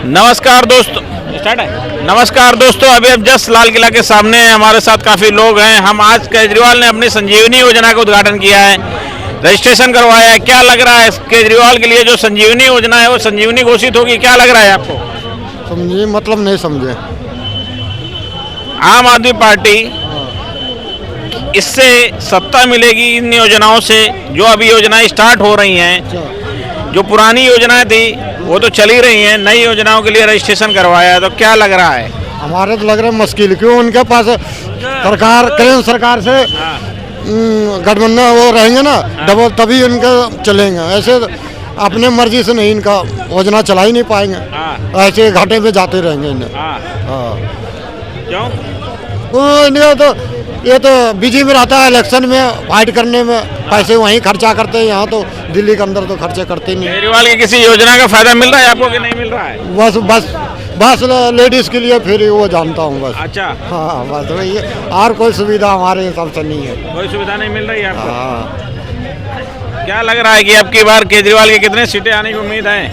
नमस्कार दोस्तों, स्टार्ट है। नमस्कार दोस्तों, अभी हम जस्ट लाल किला के सामने हैं। हमारे साथ काफ़ी लोग हैं। हम आज केजरीवाल ने अपनी संजीवनी योजना का उद्घाटन किया है, रजिस्ट्रेशन करवाया है। क्या लग रहा है केजरीवाल के लिए जो संजीवनी योजना है वो संजीवनी घोषित होगी? क्या लग रहा है आपको? समझिए, मतलब नहीं समझे। आम आदमी पार्टी इससे सत्ता मिलेगी इन योजनाओं से। जो अभी योजनाएं स्टार्ट हो रही हैं, जो पुरानी योजनाएं थी वो तो चल ही रही हैं, नई योजनाओं के लिए रजिस्ट्रेशन करवाया है, तो क्या लग रहा है? हमारे तो लग रहा है मुश्किल, क्यों उनके पास सरकार, केंद्र सरकार से गठबंधन वो रहेंगे ना डबल, तभी उनका चलेंगे। ऐसे अपने मर्जी से नहीं इनका योजना चला ही नहीं पाएंगे। ऐसे घाटे पे जाते रहेंगे इन्हें। क्यों? ये तो बिजी में रहता है इलेक्शन में फाइट करने में, पैसे वहीं खर्चा करते हैं। यहाँ तो दिल्ली के अंदर तो खर्चे करते नहीं। केजरीवाल की किसी योजना का फायदा मिल रहा है आपको कि नहीं मिल रहा है? बस बस बस लेडीज के लिए फिर वो जानता हूँ बस। अच्छा, हाँ बस वही है, और कोई सुविधा हमारे हिसाब से नहीं है। कोई सुविधा नहीं मिल रही है आपको? हाँ। क्या लग रहा है कि अब की बार केजरीवाल के कितने सीटें आने की उम्मीद है?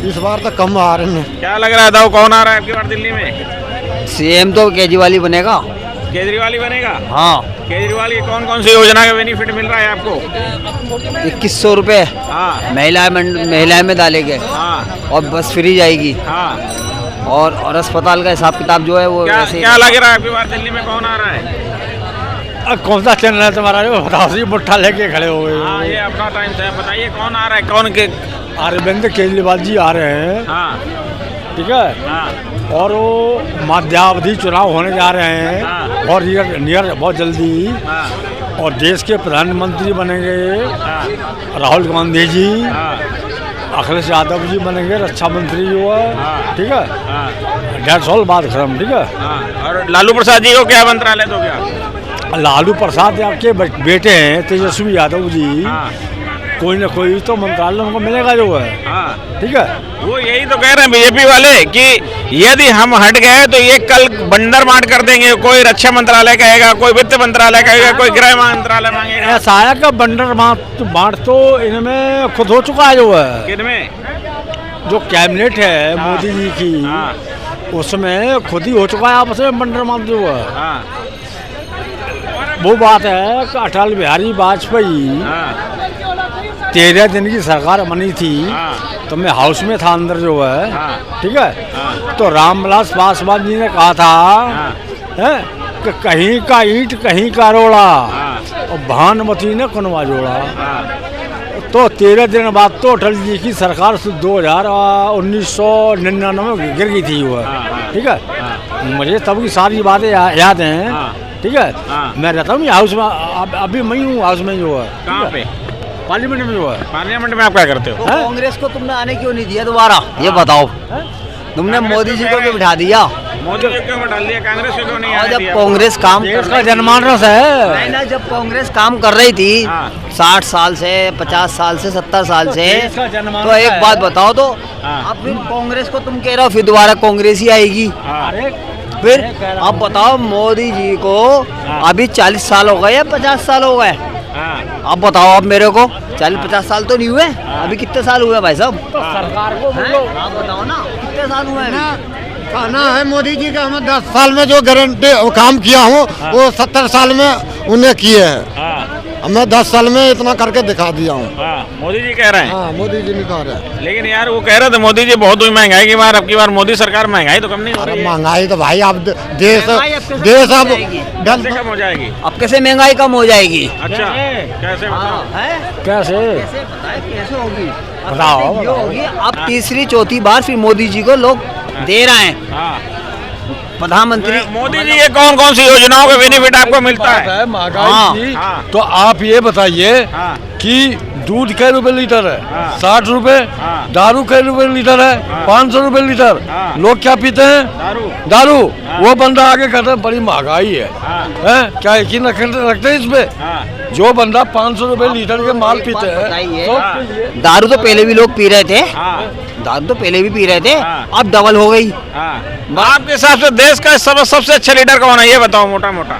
इस बार तो कम आ रहे हैं। क्या लग रहा है दाऊ, कौन आ रहा है अब की बार दिल्ली में? सीएम तो केजरीवाल ही बनेगा। केजरीवाल ही बनेगा? हाँ। केजरीवाल की कौन कौन सी योजना का बेनिफिट मिल रहा है आपको? 2100 रुपये हाँ। महिलाएं में डालेंगे। हाँ। और बस फ्री जाएगी। हाँ। और अस्पताल का हिसाब किताब जो है वो क्या लग रहा है आपकी बार दिल्ली में कौन आ रहा है? कौन सा चैनल है तुम्हारा जो बताओ, मुट्ठा लेके खड़े हो गए? हाँ, ये अपना टाइम है, बताइए कौन आ रहा है? कौन के? अरविंद केजरीवाल जी आ रहे हैं। हाँ। ठीक है। हाँ। और वो मध्यावधि चुनाव होने जा रहे हैं। हाँ। और नियर बहुत जल्दी। हाँ। और देश के प्रधानमंत्री बनेंगे राहुल गांधी जी। अखिलेश यादव जी बनेंगे रक्षा मंत्री जो है। ठीक है। डेट्स ऑल, बात खत्म। ठीक है। और लालू प्रसाद जी को क्या मंत्रालय दो? क्या लालू प्रसाद आपके बेटे हैं तेजस्वी यादव जी। कोई ना कोई तो मंत्रालय उनको मिलेगा जो है। ठीक है। वो यही तो कह रहे हैं बीजेपी वाले कि यदि हम हट गए तो ये कल बंडर मार कर देंगे। कोई रक्षा मंत्रालय कहेगा, कोई वित्त मंत्रालय कहेगा, कोई गृह मंत्रालय मांगेगा। ऐसा है का बंडर बांट तो इनमें खुद हो चुका है जो है। किनमें? जो कैबिनेट है मोदी जी की, उसमें खुद ही हो चुका है आपस में बंडर बांट जो है। वो बात है कि अटल बिहारी वाजपेयी 13 दिन की सरकार बनी थी। तो मैं हाउस में था अंदर जो है। ठीक है। तो रामविलास पासवान जी ने कहा था है कि कहीं का ईंट कहीं का रोड़ा, और भानुमती ने कनवा जोड़ा। तो 13 दिन बाद तो अटल जी की सरकार 1999 में गिर गई थी वो। ठीक है। मुझे तब की सारी बातें याद हैं। ठीक है। मैं रहता हूँ हाउस में, अभी मैं हूँ हाउस में जो है। कहाँ पे? पार्लियामेंट में जो है। पार्लियामेंट में आप क्या करते हो? कांग्रेस को तुमने आने क्यों नहीं दिया दोबारा, ये बताओ? तुमने मोदी जी को क्यों बिठा दिया? मोदी जी क्यों बिठा दिया? कांग्रेस को क्यों नहीं आने जब दिया? कांग्रेस काम देश का जनमानस है ना, जब कांग्रेस काम कर रही थी 60 साल से, 50 साल से, 70 साल से, तो एक बात बताओ तो अब फिर कांग्रेस को तुम कह रहे हो फिर दोबारा कांग्रेस ही आएगी? फिर अब बताओ, मोदी जी को अभी 40 साल हो गए या 50 साल हो गए? अब बताओ आप मेरे को, 40-50 साल तो नहीं हुए, अभी कितने साल हुए भाई साहब? तो सरकार को आप बताओ ना कितने साल हुए अभी? कहना है मोदी जी का, हमें 10 साल में जो गारंटी काम किया हूँ वो 70 साल में उन्हें किए हैं। मैं 10 साल में इतना करके दिखा दिया हूँ। मोदी जी कह रहे हैं। हाँ, मोदी जी नहीं कह रहे हैं। लेकिन यार वो कह रहे थे मोदी जी बहुत हुई महंगाई की बार, अब की बार मोदी सरकार महंगाई तो कम नहीं हो रही है। महंगाई तो भाई अब देश अब कैसे कम हो जाएगी? अब कैसे महंगाई कम हो जाएगी? अच्छा, कैसे बताओ? कैसे कैसे होगी? बताओ। होगी अब तीसरी चौथी बार फिर मोदी जी को लोग दे रहे हैं। प्रधानमंत्री मोदी जी के कौन कौन सी योजनाओं का बेनिफिट आपको मिलता है? महंगाई की तो आप ये बताइए कि दूध कै रुपए लीटर है? 60 रुपए। दारू कै रुपए लीटर है? 500 रुपए लीटर। लोग क्या पीते हैं? दारू। वो बंदा आगे कहता है बड़ी महंगाई है। क्या यकीन रखते हैं इस पे? जो बंदा 500 रुपए लीटर के माल पीते हैं तो दारू तो पहले भी लोग पी रहे थे। दारू तो पहले भी पी रहे थे, अब डबल हो गई। आपके हिसाब से देश का सबसे अच्छा लीडर कौन है, ये बताओ मोटा मोटा।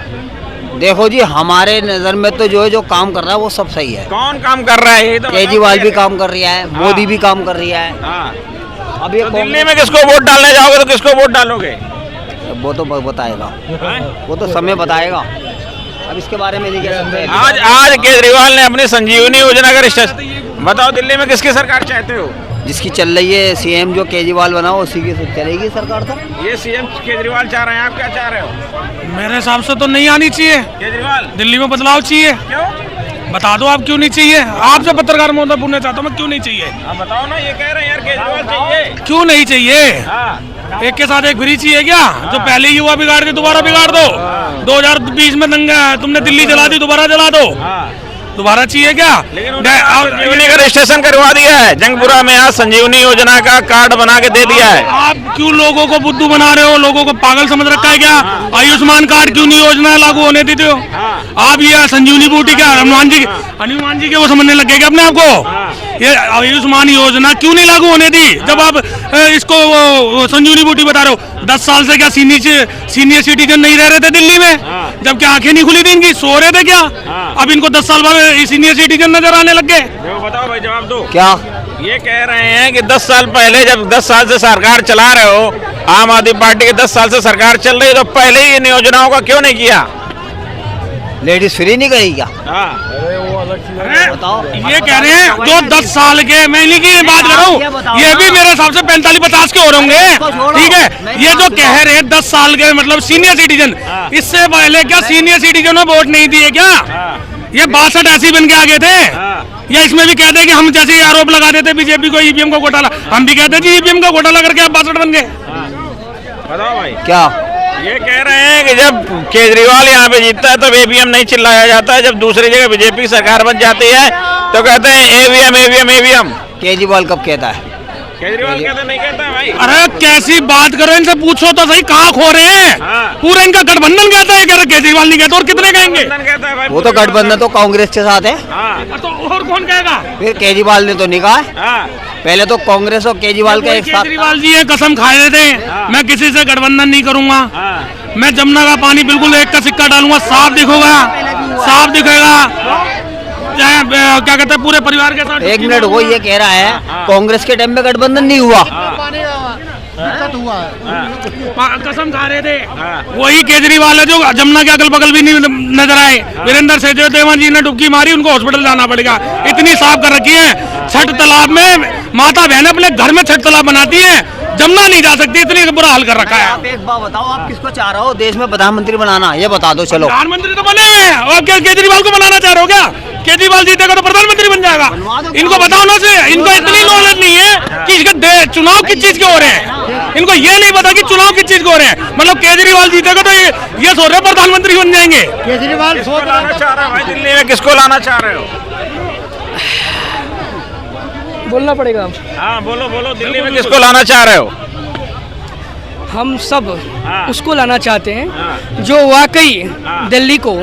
देखो जी, हमारे नजर में तो जो काम कर रहा है वो सब सही है। कौन काम कर रहा है? ये तो केजरीवाल भी काम कर रहा है, मोदी भी काम कर रहा है। अब ये तो दिल्ली में किसको वोट डालने जाओगे तो किसको वोट डालोगे? वो तो बताएगा, वो तो समय बताएगा, अब इसके बारे में नहीं कह सकते। आज केजरीवाल ने अपनी संजीवनी योजना का रजिस्ट्रेशन, बताओ दिल्ली में किसकी सरकार चाहते हो? जिसकी चल रही है सीएम जो केजरीवाल बना उसी की चलेगी सरकार। तो ये सीएम केजरीवाल चाह रहे हैं, आप क्या चाह रहे हो? मेरे हिसाब से तो नहीं आनी चाहिए, केजरीवाल दिल्ली में बदलाव चाहिए। क्यों? बता दो आप क्यों नहीं चाहिए? आपसे पत्रकार महोदय पूछना चाहता हूँ मैं, क्यों नहीं चाहिए? आप बताओ ना, ये कह रहे हैं यार केजरीवाल चाहिए। क्यों नहीं चाहिए? हाँ, एक के साथ एक फ्री चाहिए क्या? जो पहले युवा बिगाड़ दी दोबारा बिगाड़ दो। 2020 में दंगा तुमने दिल्ली जला दी, दोबारा जला दो। दोबारा चाहिए क्या? लेकिन संजीवनी का रजिस्ट्रेशन करवा दिया है जंगपुरा में, आज संजीवनी योजना का कार्ड बना के दे दिया है। आप क्यों लोगों को बुद्धू बना रहे हो? लोगों को पागल समझ रखा है क्या? आयुष्मान कार्ड क्यों नहीं योजना लागू होने देते हो? आप ये संजीवनी बूटी क्या हनुमान जी के वो समझने लगे क्या अपने आप को? ये आयुष्मान योजना क्यों नहीं लागू होने दी जब आप इसको वो संजीवनी बूटी बता रहे हो? 10 साल से क्या सीनियर सिटीजन नहीं रह रहे थे दिल्ली में? जब क्या आंखें नहीं खुली थी इनकी, सो रहे थे क्या? अब इनको 10 साल बाद सीनियर सिटीजन नजर आने लग गए। बताओ भाई, जवाब दो। क्या ये कह रहे हैं कि 10 साल पहले, जब 10 साल से सरकार चला रहे हो, आम आदमी पार्टी की 10 साल से सरकार चल रही है, तो पहले ही इन योजनाओं का क्यों नहीं किया? लेडीज फ्री नहीं करी क्या? बताओ, ये कह रहे हैं जो 10 साल के, मैं इन्हीं की बात कर रहा हूँ, ये भी मेरे हिसाब से 45-50 के हो होंगे, ठीक है? ये जो कह रहे हैं 10 साल के मतलब सीनियर सिटीजन, इससे पहले क्या सीनियर सिटीजन में वोट नहीं दिए क्या? ये 62 ऐसी बन के आ गए थे। या इसमें भी कहते हैं कि हम जैसे आरोप लगा देते बीजेपी को ईवीएम का घोटाला, हम भी कहते हैं ईवीएम का घोटाला करके आप 62 बन गए। बताओ भाई क्या ये कह रहे हैं कि जब केजरीवाल यहाँ पे जीतता है तब ईवीएम नहीं चिल्लाया जाता है, जब दूसरी जगह बीजेपी की सरकार बन जाती है तो कहते हैं ईवीएम ईवीएम ईवीएम। केजरीवाल कब कहता है? केजरीवाल कहते नहीं कहता है भाई। अरे कैसी बात करो, इनसे पूछो तो सही, कहाँ खो रहे हैं? पूरा इनका गठबंधन कहता है, कह रहे केजरीवाल नहीं कहता। और कितने कहेंगे? कहता है भाई, वो तो गठबंधन तो कांग्रेस के साथ है। तो और कौन कहेगा? फिर केजरीवाल ने तो नहीं कहा है। पहले तो कांग्रेस और केजरीवाल का एक साथ। केजरीवाल जी ये कसम खाए थे, मैं किसी से गठबंधन नहीं करूंगा, मैं जमुना का पानी बिल्कुल एक का सिक्का डालूंगा, साफ दिखेगा, साफ दिखेगा, क्या कहते हैं पूरे परिवार के साथ। 1 मिनट, वो ये कह रहा है कांग्रेस के टाइम में गठबंधन नहीं हुआ। कसम खा रहे थे, वही केजरीवाल है जो जमुना के अगल बगल भी नहीं नजर आए। वीरेंद्र सहदेव जी ने डुबकी मारी, उनको हॉस्पिटल जाना पड़ेगा, इतनी साफ कर रखी है। छठ तालाब में माता बहन अपने घर में छठ तालाब बनाती है, जमुना नहीं जा सकती, इतनी बुरा हाल कर रखा है। आप एक बात बताओ, आप किसको चाह रहे हो देश में प्रधानमंत्री बनाना? ये बता दो। चलो, प्रधानमंत्री तो बने हैं, और क्या केजरीवाल को बनाना चाह रहे हो क्या? केजरीवाल जीतेगा तो प्रधानमंत्री बन जाएगा। इनको बताओ ना से, इनको इतनी नॉलेज नहीं है कि इसके चुनाव किस चीज के हो रहे हैं। इनको ये नहीं पता कि चुनाव किस चीज के हो रहे हैं। मतलब केजरीवाल जीतेगा तो ये सोच रहे प्रधानमंत्री बन जाएंगे। केजरीवाल किसको लाना चाह रहे हो भाई दिल्ली में? किसको लाना चाह रहे हो? बोलना पड़ेगा। हाँ बोलो बोलो, दिल्ली में किसको लाना चाह रहे हो? हम सब उसको लाना चाहते हैं जो वाकई दिल्ली को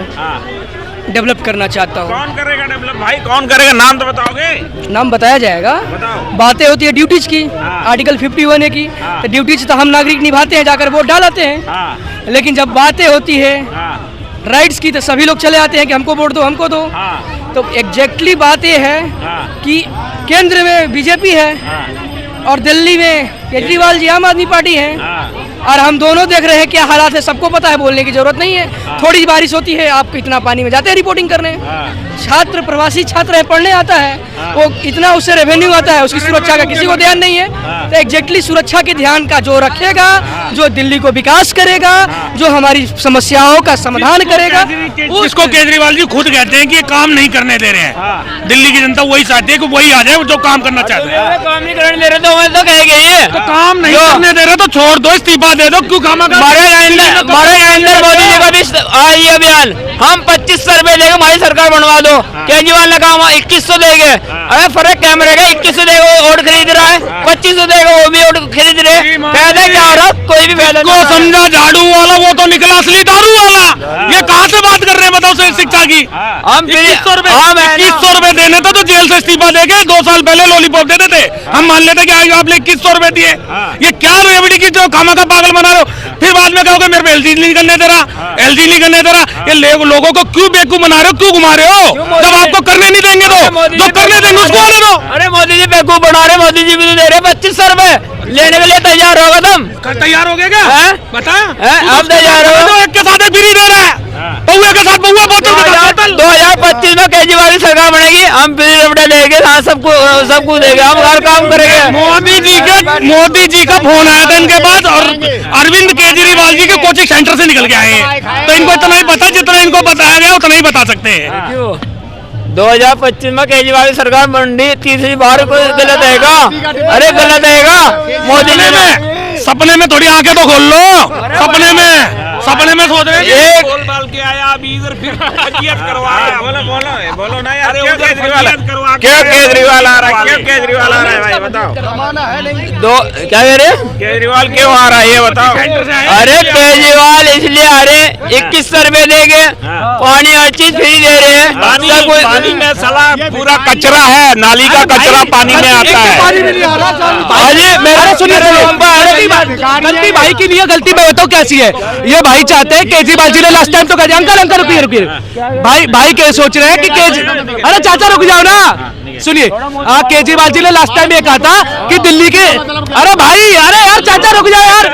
डेवलप करना चाहता हो। कौन करेगा डेवलप भाई? कौन करेगा? नाम तो बताओगे? नाम बताया जाएगा। बताओ। बातें होती है ड्यूटीज की, आर्टिकल 51 है की, तो ड्यूटीज तो हम नागरिक निभाते हैं, जाकर वोट डालाते हैं। लेकिन जब बातें होती है राइट्स की तो सभी लोग चले आते हैं कि हमको वोट दो, हमको दो। तो एग्जैक्टली बात ये है कि केंद्र में बीजेपी है और दिल्ली में केजरीवाल जी आम आदमी पार्टी है, और हम दोनों देख रहे हैं क्या हालात है, सबको पता है, बोलने की जरूरत नहीं है। थोड़ी बारिश होती है, आप इतना पानी में जाते हैं रिपोर्टिंग करने। छात्र, प्रवासी छात्र है, पढ़ने आता है, वो इतना उससे रेवेन्यू आता है, उसकी सुरक्षा का किसी को ध्यान नहीं है। तो एग्जैक्टली सुरक्षा के ध्यान का जो रखेगा, जो दिल्ली को विकास करेगा, जो हमारी समस्याओं का समाधान करेगा, उसको केजरीवाल जी खुद कहते हैं कि ये काम नहीं करने दे रहे हैं। दिल्ली की जनता वही चाहती है कि वही आ जाए जो काम करना चाहते हैं। काम नहीं करने दे रहे तो हमें तो कहेंगे ये तो काम नहीं करने दे रहे तो छोड़ दो, इस्तीफा दे दो, क्यों काम नरेंद्र मोदी जी का भी आई अभियान, हम 2500 रुपए देंगे हमारी सरकार बनवा दो। केजरीवाल ने कहा हम 2100 देंगे। अरे फर्क क्या रहेगा? 2100 देगा वो वोट खरीद रहा है, 2500 देगा वो भी वोट खरीद रहे। फायदा क्या हो रहा? कोई भी फायदा को समझा झाड़ू वाला, वो तो निकला असली दारू वाला। ये कहाँ से बात कर रहे हैं बताओ शिक्षा की? हम 2100 रुपए देने तो जेल से इस्तीफा देके 2 साल पहले लॉलीपॉप देते थे, हम मान लेते कि आपने 2100 रुपए दिए। ये क्या रेवड़ी की जो खामा का पागल बना रहे हो? फिर बाद में कहोगे मेरे को एलजी नहीं करने दे रहा, एलजी नहीं करने दे रहा। ये लोगों को क्यों बेवकूफ बना रहे हो, क्यों घुमा रहे हो? जब आपको करने नहीं देंगे तो जो करने देंगे उसको आने दो। अरे मोदी जी बेवकूफ बना रहे, मोदी जी भी तो दे रहे 2500 रुपए। लेने के लिए तैयार होगा तुम? तैयार हो गए क्या? बता। अब तैयार हो? तो एक के साथ फ्री दे रहा है, पौवे के साथ पौवा, बोतल के साथ बोतल। 2025 में केजरीवाल की सरकार बनेगी, हम फ्री रबड़े देंगे, हाँ सबको देंगे, हम हर काम करेंगे। मोदी जी का फोन आया था इनके पास और अरविंद केजरीवाल जी के कोचिंग सेंटर से निकल के आए हैं, तो इनको इतना ही पता, जितना इनको बताया गया उतना ही बता सकते हैं। 2025 में केजरीवाल की सरकार बनी, तीसरी बार कोई गलत हैगा? अरे गलत हैगा मोदी जी में। सपने में थोड़ी आंखें तो खोल लो, सपने में सोच रहे हैं बोल बाल के आया अभी इधर फिर पंचायत करवाया। बोलो ना यार, क्यों केजरीवाल आ रहा है, क्यों केजरीवाल आ रहा है भाई बताओ। क्या कह रहे? केजरीवाल क्यों आ रहा है ये बताओ। अरे केजरीवाल इसलिए आ रहे, 21 सर्वे देंगे, पानी हर चीज फ्री दे रहे हैं। पानी में साला पूरा कचरा है, नाली का कचरा पानी में आता है। गलती भाई की नहीं है, गलती मैं बताऊँ कैसी है। ये भाई चाहते हैं, केजरीवाल जी ने लास्ट टाइम तो कहा अंकल अंकल रुकिए भाई क्या सोच रहे हैं कि अरे चाचा रुक जाओ ना, सुनिए। केजरीवाल जी ने लास्ट टाइम ये कहा था कि दिल्ली के, अरे भाई अरे यार चाचा रुक जाओ यार।